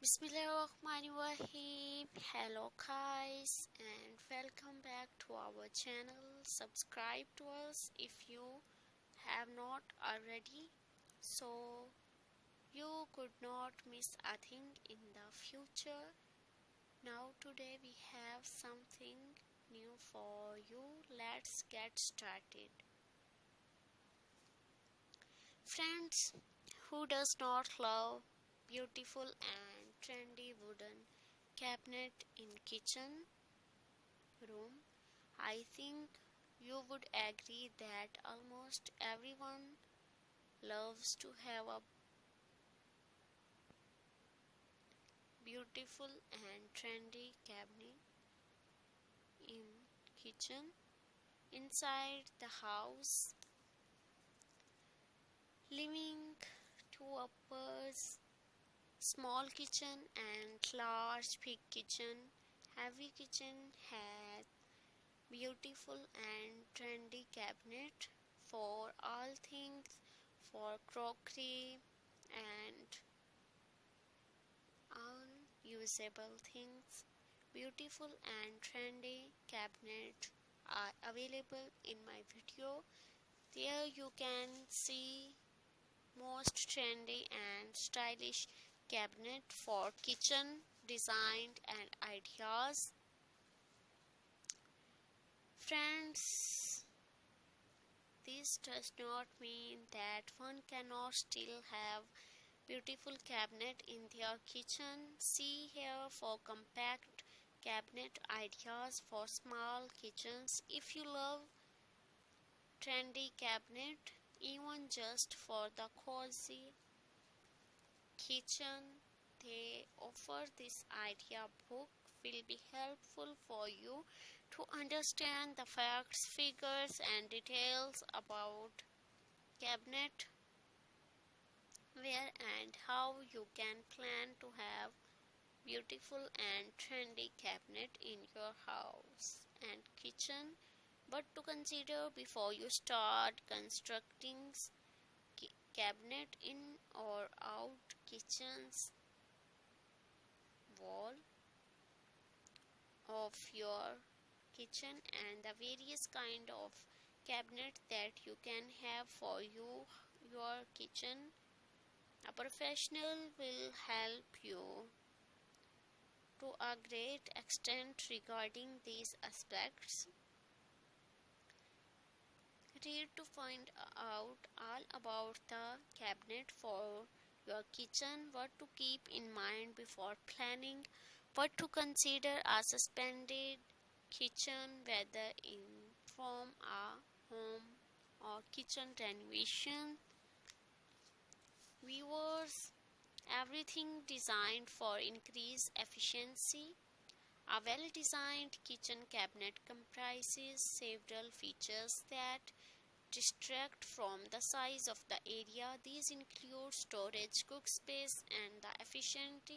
Bismillahirrahmanirrahim. Hello guys and welcome back to our channel. Subscribe to us if you have not already so you could not miss a thing in the future. Now today we have something new for you. Let's get started. Friends, who does not love beautiful and trendy wooden cabinet in kitchen room? I think you would agree that almost everyone loves to have a beautiful and trendy cabinet in kitchen inside the house. Living to uppers, small kitchen and large big kitchen, heavy kitchen has beautiful and trendy cabinet for all things, for crockery and all usable things. Beautiful and trendy cabinet are available in my video. There you can see most trendy and stylish cabinet for kitchen design and ideas. Friends, this does not mean that one cannot still have beautiful cabinet in their kitchen. See here for compact cabinet ideas for small kitchens. If you love trendy cabinet, even just for the cozy kitchen, they offer this idea book will be helpful for you to understand the facts, figures and details about cabinet, where and how you can plan to have beautiful and trendy cabinet in your house and kitchen, but to consider before you start constructing cabinet in or out kitchen's wall of your kitchen and the various kind of cabinet that you can have for your kitchen. A professional will help you to a great extent regarding these aspects. Read to find out all about the cabinet for your kitchen, what to keep in mind before planning, what to consider a suspended kitchen, whether in from a home or kitchen renovation. Viewers, everything designed for increased efficiency. A well-designed kitchen cabinet comprises several features that distract from the size of the area. These include storage, cook space, and the efficient